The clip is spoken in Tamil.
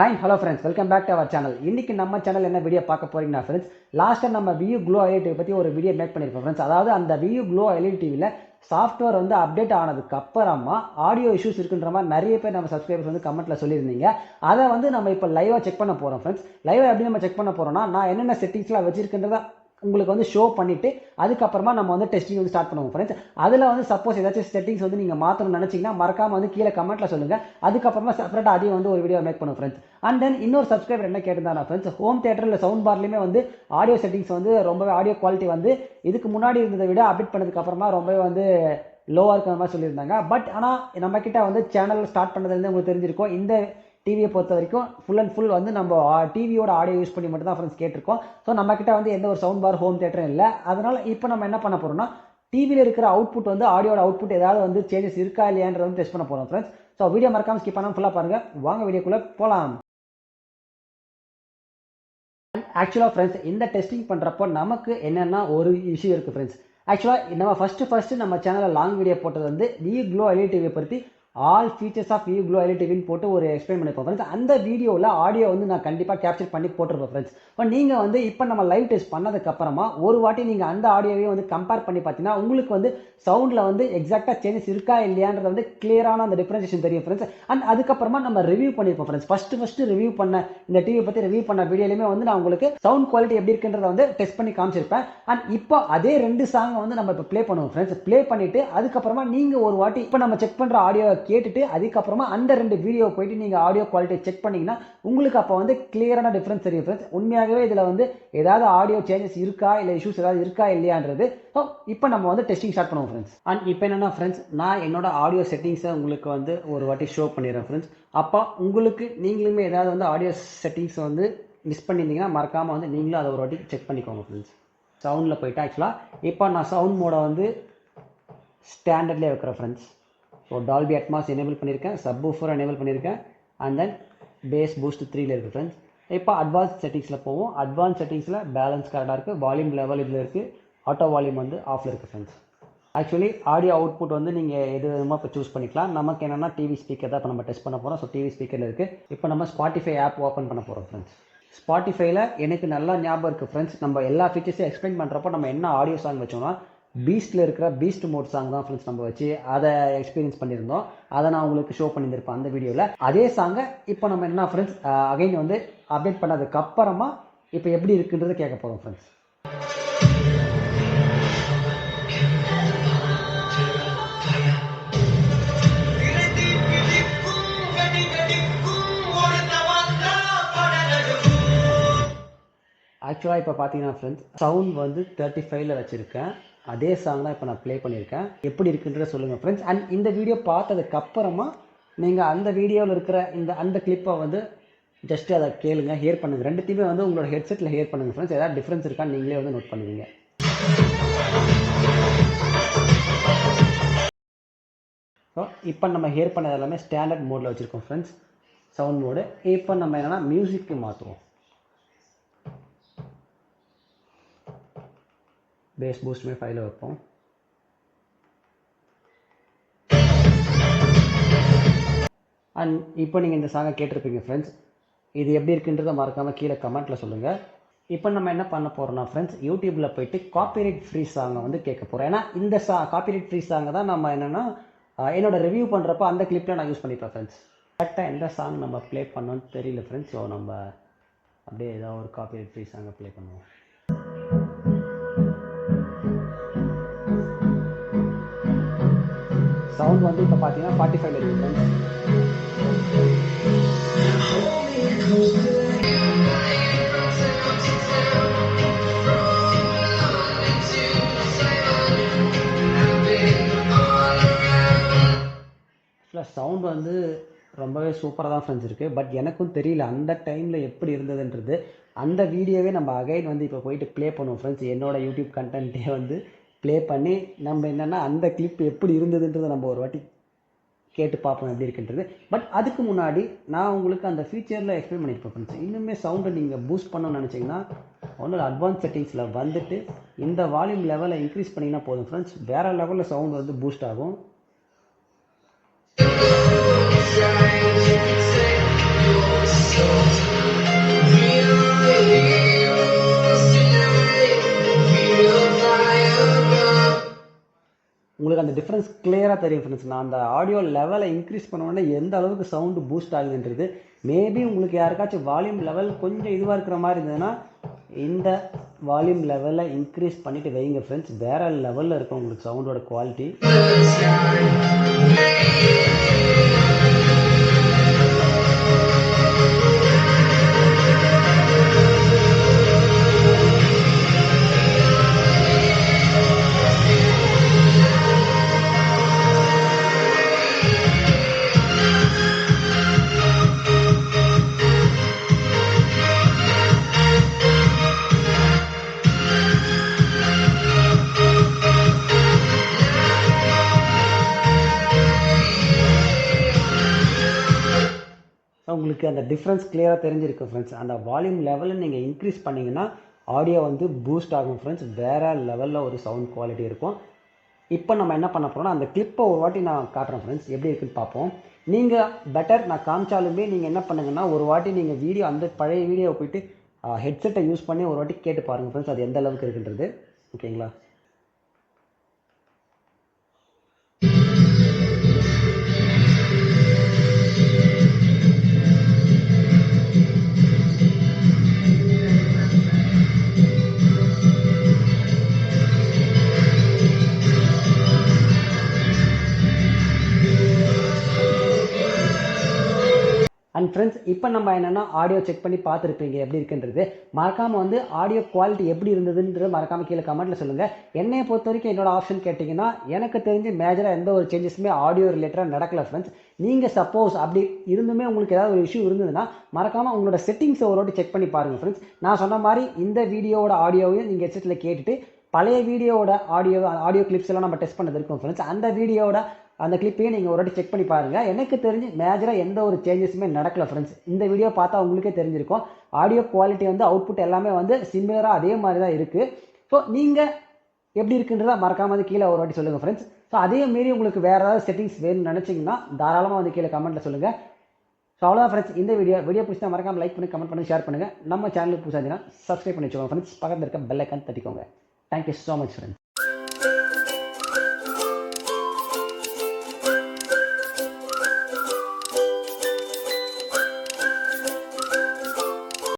Hi hello friends, welcome back to our channel. இன்னைக்கு நம்ம சேனல் என்ன வீடியோ பார்க்க போறீங்கன்னா ஃப்ரெண்ட்ஸ், லாஸ்ட்டாக நம்ம வியூ க்ளோ எல்இடி பற்றி ஒரு வீடியோ மேக் பண்ணியிருக்கோம் ஃப்ரெண்ட்ஸ். அதாவது அந்த வியூ க்ளோ எல்இடி டிவியில் சாஃப்ட்வேர் வந்து அப்டேட் ஆனதுக்கு அப்புறமா ஆடியோ இஷ்யூஸ் இருக்குன்ற மாதிரி நிறைய பேர் நம்ம சப்ஸ்கிரைபர்ஸ் வந்து கமெண்ட்ல சொல்லியிருந்தீங்க. அதை வந்து நம்ம இப்போ லைவாக செக் பண்ண போகிறோம் ஃப்ரெண்ட்ஸ். லைவாக எப்படி நம்ம செக் பண்ண போகிறோம்னா, நான் என்னென்ன செட்டிங்ஸ்லாம் வச்சிருக்கின்றத உங்களுக்கு வந்து ஷோ பண்ணிட்டு அதுக்கப்புறமா நம்ம வந்து டெஸ்டிங் வந்து ஸ்டார்ட் பண்ணுவோம் ஃப்ரெண்ட்ஸ். அதில் வந்து சப்போஸ் ஏதாச்சும் செட்டிங்ஸ் வந்து நீங்கள் மாற்றணும்னு நினச்சிங்கன்னா மறக்காம வந்து கீழே கமெண்ட்ல சொல்லுங்க. அதுக்கப்புறமா செப்பரேட்டாக அதையும் வந்து ஒரு வீடியோ மேக் பண்ணுவோம் ஃப்ரெண்ட்ஸ். அண்ட் தென் இன்னொரு சப்ஸ்கிரைபர் என்ன கேட்டிருந்தாங்க ஃப்ரெண்ட்ஸ், ஹோம் தியேட்டர் இல்லை சவுண்ட் பார்லையுமே வந்து ஆடியோ செட்டிங்ஸ் வந்து ரொம்பவே ஆடியோ குவாலிட்டி வந்து இதுக்கு முன்னாடி இருந்ததை விட அப்டேட் பண்ணதுக்கு அப்புறமா ரொம்பவே வந்து லோவாக இருக்கிற மாதிரி சொல்லியிருந்தாங்க. பட் ஆனால் நம்ம கிட்ட வந்து சேனல் ஸ்டார்ட் பண்ணதுலேருந்து உங்களுக்கு தெரிஞ்சிருக்கும், இந்த டிவியை பொறுத்த வரைக்கும் ஃபுல் அண்ட் ஃபுல் வந்து நம்ம டிவியோட ஆடியோ யூஸ் பண்ணி மட்டும் தான் ஃப்ரெண்ட்ஸ் கேட்டிருக்கோம். ஸோ நம்ம கிட்ட வந்து எந்த ஒரு சவுண்ட் பார் ஹோம் தியேட்டரும் இல்லை. அதனால இப்போ நம்ம என்ன பண்ண போறோம்னா, டிவியில் இருக்கிற அவுட்புட் வந்து ஆடியோட அவுட்புட் ஏதாவது வந்து சேஞ்சஸ் இருக்கா இல்லையான்றத வந்து டெஸ்ட் பண்ண போறோம் ஃப்ரெண்ட்ஸ். ஸோ வீடியோ மறக்காம ஸ்கிப் பண்ணாமல் ஃபுல்லாக பாருங்க. வாங்க வீடியோக்குள்ள போகலாம். ஆக்சுவலாக ஃப்ரெண்ட்ஸ், இந்த டெஸ்டிங் பண்ணுறப்போ நமக்கு என்னென்னா ஒரு இஷ்யூ இருக்குது ஃப்ரெண்ட்ஸ். ஆக்சுவலாக நம்ம ஃபர்ஸ்ட் நம்ம சேனலில் லாங் வீடியோ போட்டது வந்து வியூ க்ளோ எல்இடி டிவியை பற்றி all features of view Glo LED டிவின்னு போட்டு ஒரு எக்ஸ்பிளைன் பண்ணிப்போம் ஃப்ரெண்ட்ஸ். அந்த வீடியோவில் ஆடியோ வந்து நான் கண்டிப்பாக கேப்சர் பண்ணி போட்டிருப்பேன் ஃப்ரெண்ட்ஸ். இப்போ நீங்கள் வந்து இப்போ நம்ம லைவ் டெஸ்ட் பண்ணதுக்கப்புறமா ஒரு வாட்டி நீங்கள் அந்த ஆடியோவையும் வந்து கம்பேர் பண்ணி பார்த்தீங்கன்னா உங்களுக்கு வந்து சவுண்டில் வந்து எக்ஸாக்டாக சேஞ்சஸ் இருக்கா இல்லையான்றது வந்து கிளியரான அந்த டிஃபரன்ஷியேஷன் தெரியும் ஃப்ரெண்ட்ஸ். அண்ட் அதுக்கப்புறமா நம்ம ரிவ்யூ பண்ணியிருப்போம் ஃப்ரெண்ட்ஸ். ஃபர்ஸ்ட் ரிவ்யூ பண்ண இந்த டிவியை பற்றி ரிவ்யூ பண்ண வீடியோலையுமே வந்து நான் உங்களுக்கு சவுண்ட் குவாலிட்டி எப்படி இருக்குன்றத வந்து டெஸ்ட் பண்ணி காமிச்சிருப்பேன். அண்ட் இப்போ அதே 2 சாங் வந்து நம்ம இப்போ ப்ளே பண்ணுவோம் ஃப்ரெண்ட்ஸ். ப்ளே பண்ணிட்டு அதுக்கப்புறமா நீங்கள் ஒரு வாட்டி இப்போ நம்ம செக் பண்ணுற ஆடியோ கேட்டுட்டு அதுக்கப்புறமா அந்த 2 வீடியோ போயிட்டு நீங்க ஆடியோ குவாலிட்டி செக் பண்ணீங்கன்னா உங்களுக்கு அப்போ வந்து கிளியரான டிஃபரன்ஸ் தெரியும் ஃப்ரெண்ட்ஸ். உண்மையாகவே இதுல வந்து ஏதாவது ஆடியோ சேஞ்சஸ் இருக்கா இல்லை இஷ்யூஸ் ஏதாவது இருக்கா இல்லையான்றது. ஸோ இப்போ நம்ம வந்து டெஸ்டிங் ஸ்டார்ட் பண்ணுவோம் ஃப்ரெண்ட்ஸ். அண்ட் இப்போ என்னன்னா ஃப்ரெண்ட்ஸ், நான் என்னோட ஆடியோ செட்டிங்ஸை உங்களுக்கு வந்து ஒரு வாட்டி ஷோ பண்ணிடுறேன் ஃப்ரெண்ட்ஸ். அப்போ உங்களுக்கு நீங்களுமே ஏதாவது வந்து ஆடியோ செட்டிங்ஸ் வந்து மிஸ் பண்ணியிருந்தீங்கன்னா மறக்காம வந்து நீங்களும் அதை ஒரு வாட்டி செக் பண்ணிக்கோங்க ஃப்ரெண்ட்ஸ். சவுண்டில் போயிட்டு ஆக்சுவலாக இப்போ நான் சவுண்ட் மோடை வந்து ஸ்டாண்டர்ட்லேயே வைக்கிறேன் friends. So Dolby Atmos enable பண்ணியிருக்கேன், சப்வூஃபர் எனேபிள் பண்ணியிருக்கேன், அண்ட் தென் பேஸ் பூஸ்ட் 3ல இருக்குது ஃப்ரெண்ட்ஸ். இப்போ அட்வான்ஸ் செட்டிங்ஸில் போவோம். அட்வான்ஸ் செட்டிங்ஸில் பேலன்ஸ் கரெக்டாக இருக்குது, வால்யூம் லெவல் இதில் இருக்குது, ஆட்டோ வால்யூம் வந்து ஆஃபில் இருக்குது ஃப்ரெண்ட்ஸ். ஆக்சுவலி ஆடியோ அவுட்புட் வந்து நீங்கள் எது விதமாக இப்போ சூஸ் பண்ணிக்கலாம். நமக்கு என்னென்னா டிவி ஸ்பீக்கர் தான் இப்போ நம்ம டெஸ்ட் பண்ண போகிறோம். ஸோ டிவி ஸ்பீக்கரில் இருக்குது. இப்போ நம்ம ஸ்பாட்டிஃபை ஆப் ஓப்பன் பண்ண போகிறோம் ஃப்ரெண்ட்ஸ். ஸ்பாட்டிஃபைல எனக்கு நல்லா ஞாபகம் இருக்குது ஃப்ரெண்ட்ஸ், நம்ம எல்லா ஃபீச்சர்ஸையும் எக்ஸ்பிளைன் பண்ணுறப்போ நம்ம என்ன ஆடியோ சாங் வச்சோம்னா பீஸ்ட்டில் இருக்கிற பீஸ்ட் மோட் சாங் தான் ஃப்ரெண்ட்ஸ் நம்ம வச்சு அதை எக்ஸ்பீரியன்ஸ் பண்ணியிருந்தோம். அதை நான் உங்களுக்கு ஷோ பண்ணியிருப்பேன் அந்த வீடியோவில். அதே சாங்கை இப்போ நம்ம என்ன ஃப்ரெண்ட்ஸ் அகைன் வந்து அப்டேட் பண்ணதுக்கு அப்புறமா இப்போ எப்படி இருக்குன்றதை கேட்க போகிறோம் ஃப்ரெண்ட்ஸ். ஆக்சுவலாக இப்போ பார்த்தீங்கன்னா ஃப்ரெண்ட்ஸ் சவுண்ட் வந்து 35ல் வச்சுருக்கேன். அதே சாங் தான் இப்போ நான் ப்ளே பண்ணியிருக்கேன். எப்படி இருக்குன்றத சொல்லுங்கள் ஃப்ரெண்ட்ஸ். அண்ட் இந்த வீடியோ பார்த்ததுக்கு அப்புறமா நீங்கள் அந்த வீடியோவில் இருக்கிற அந்த கிளிப்பை வந்து ஜஸ்ட்டு அதை கேளுங்க, ஹியர் பண்ணுங்கள். ரெண்டுத்தையுமே வந்து உங்களோட ஹெட்செட்டில் ஹியர் பண்ணுங்கள் ஃப்ரெண்ட்ஸ். ஏதாவது டிஃப்ரென்ஸ் இருக்கான்னு நீங்களே வந்து நோட் பண்ணுவீங்க. ஸோ இப்போ நம்ம ஹியர் பண்ணது எல்லாமே ஸ்டாண்டர்ட் மோடில் வச்சுருக்கோம் ஃப்ரெண்ட்ஸ், சவுண்ட் மோடு. இப்போ நம்ம என்னென்னா மியூசிக்கு மாற்றுவோம். பேஸ் பூஸ்ட்டுமே 5ல் வைப்போம். அண்ட் இப்போ நீங்கள் இந்த சாங்கை கேட்டிருப்பீங்க ஃப்ரெண்ட்ஸ். இது எப்படி இருக்குன்றதை மறக்காமல் கீழே கமெண்ட்டில் சொல்லுங்கள். இப்போ நம்ம என்ன பண்ண போகிறோம்னா ஃப்ரெண்ட்ஸ், யூடியூப்பில் போயிட்டு காப்பிரைட் ஃப்ரீ சாங்கை வந்து கேட்க போகிறோம். ஏன்னா இந்த காப்பிரைட் ஃப்ரீ சாங்கை தான் நம்ம என்னென்னா என்னோட ரிவ்யூ பண்ணுறப்போ அந்த கிளிப்பில் நான் யூஸ் பண்ணிப்பேன் ஃப்ரெண்ட்ஸ். கரெக்டாக எந்த சாங் நம்ம ப்ளே பண்ணோன்னு தெரியல ஃப்ரெண்ட்ஸ். ஸோ நம்ம அப்படியே ஏதாவது ஒரு காப்பிரைட் ஃப்ரீ சாங்கை ப்ளே பண்ணுவோம். சவுண்ட் வந்து இப்போ பார்த்தீங்கன்னா 45ல் இருக்குது ஃப்ரெண்ட்ஸ். சவுண்ட் வந்து ரொம்பவே சூப்பராக தான் ஃப்ரெண்ட்ஸ் இருக்குது. பட் எனக்கும் தெரியல அந்த டைமில் எப்படி இருந்ததுன்றது. அந்த வீடியோவே நம்ம அகைன் வந்து இப்போ போயிட்டு ப்ளே பண்ணுவோம் ஃப்ரெண்ட்ஸ். என்னோட யூடியூப் கண்டென்ட்டே வந்து ப்ளே பண்ணி நம்ம என்னென்னா அந்த கிளிப் எப்படி இருந்ததுன்றதை நம்ம ஒரு வாட்டி கேட்டு பார்ப்போம் எப்படி இருக்குன்றது. பட் அதுக்கு முன்னாடி நான் உங்களுக்கு அந்த ஃபீச்சரில் எக்ஸ்பிளைன் பண்ணியிருப்பேன் ஃப்ரெண்ட்ஸ். இன்னுமே சவுண்டை நீங்கள் பூஸ்ட் பண்ணணும்னு நினச்சிங்கன்னா ஒன்றும் அட்வான்ஸ் செட்டிங்ஸில் வந்துட்டு இந்த வால்யூம் லெவலை இன்க்ரீஸ் பண்ணிங்கன்னா போதும் ஃப்ரெண்ட்ஸ். வேறு லெவலில் சவுண்ட் வந்து பூஸ்ட் ஆகும். So அந்த டிஃப்ரென்ஸ் கிளியராக தெரியும் ஃப்ரெண்ட்ஸ். நான் அந்த ஆடியோ லெவலை இன்க்ரீஸ் பண்ணோடனே எந்த அளவுக்கு சவுண்டு பூஸ்ட் ஆகுதுன்றது. மேபி உங்களுக்கு யாருக்காச்சும் வால்யூம் லெவல் கொஞ்சம் இதுவாக இருக்கிற மாதிரி இருந்ததுன்னா இந்த வால்யூம் லெவலை இன்க்ரீஸ் பண்ணிவிட்டு வைங்க ஃப்ரெண்ட்ஸ். வேறு லெவலில் இருக்கும் உங்களுக்கு சவுண்டோட குவாலிட்டி. உங்களுக்கு அந்த டிஃப்ரென்ஸ் கிளியராக தெரிஞ்சிருக்கும் ஃப்ரெண்ட்ஸ். அந்த வால்யூம் லெவலில் நீங்கள் இன்க்ரீஸ் பண்ணிங்கன்னா ஆடியோ வந்து பூஸ்ட் ஆகும் ஃப்ரெண்ட்ஸ். வேறு லெவலில் ஒரு சவுண்ட் குவாலிட்டி இருக்கும். இப்போ நம்ம என்ன பண்ண போகிறோம்னா அந்த கிளிப்பை ஒரு வாட்டி நான் காட்டுறேன் ஃப்ரெண்ட்ஸ், எப்படி இருக்குன்னு பார்ப்போம். நீங்கள் பெட்டர் நான் காமிச்சாலுமே நீங்கள் என்ன பண்ணுங்கன்னா ஒரு வாட்டி நீங்கள் வீடியோ அந்த பழைய வீடியோவை போய்ட்டு ஹெட்செட்டை யூஸ் பண்ணி ஒரு வாட்டி கேட்டு பாருங்கள் ஃப்ரெண்ட்ஸ், அது எந்த அளவுக்கு இருக்குன்றது. ஓகேங்களா? அண்ட் ஃப்ரெண்ட்ஸ், இப்போ நம்ம என்னென்னா ஆடியோ செக் பண்ணி பார்த்துருப்பீங்க எப்படி இருக்குன்றது. மறக்காமல் வந்து ஆடியோ குவாலிட்டி எப்படி இருந்ததுன்றது மறக்காமல் கீழே கமெண்ட்டில் சொல்லுங்கள். என்னையை பொறுத்த வரைக்கும் என்னோட ஆப்ஷன் கேட்டிங்கன்னா எனக்கு தெரிஞ்சு மேஜராக எந்த ஒரு சேஞ்சஸுமே ஆடியோ ரிலேட்டடாக நடக்கலை ஃப்ரெண்ட்ஸ். நீங்கள் சப்போஸ் அப்படி இருந்துமே உங்களுக்கு ஏதாவது ஒரு இஷ்யூ இருந்ததுன்னா மறக்காமல் உங்களோட செட்டிங்ஸை ஒரு வாட்டி செக் பண்ணி பாருங்கள் ஃப்ரெண்ட்ஸ். நான் சொன்ன மாதிரி இந்த வீடியோவோட ஆடியோவையும் நீங்கள் ஹெட்செட்டில் கேட்டுட்டு பழைய வீடியோவோட ஆடியோ கிளிப்ஸ் எல்லாம் நம்ம டெஸ்ட் பண்ணது இருக்கும் ஃப்ரெண்ட்ஸ். அந்த வீடியோவோட அந்த கிளிப்பையும் நீங்கள் ஒரு வாட்டி செக் பண்ணி பாருங்கள். எனக்கு தெரிஞ்சு மேஜராக எந்த ஒரு சேஞ்சஸுமே நடக்கலை ஃப்ரெண்ட்ஸ். இந்த வீடியோ பார்த்தா உங்களுக்கே தெரிஞ்சிருக்கும். ஆடியோ குவாலிட்டி வந்து அவுட்புட் எல்லாமே வந்து சிமிலராக அதே மாதிரி தான் இருக்குது. ஸோ நீங்கள் எப்படி இருக்குன்றதை மறக்காமல் வந்து கீழே ஒரு வாட்டி சொல்லுங்கள் ஃப்ரெண்ட்ஸ். ஸோ அதே மாரி உங்களுக்கு வேறு ஏதாவது செட்டிங்ஸ் வேணும்னு நினச்சிங்கன்னா தாராளமாக வந்து கீழே கமெண்ட்டில் சொல்லுங்கள். ஸோ அவ்வளோதான் ஃப்ரெண்ட்ஸ். இந்த வீடியோ பிடிச்சா மறக்காமல் லைக் பண்ணி கமெண்ட் பண்ணி ஷேர் பண்ணுங்கள். நம்ம சேனலுக்கு புதுசாக இருந்துச்சுன்னா சப்ஸ்கிரைப் பண்ணி வச்சுக்கோங்க ஃப்ரெண்ட்ஸ். பக்கத்தில் இருக்க பெல் ஐக்கான் தட்டிக்கோங்க. Thank you so much friends.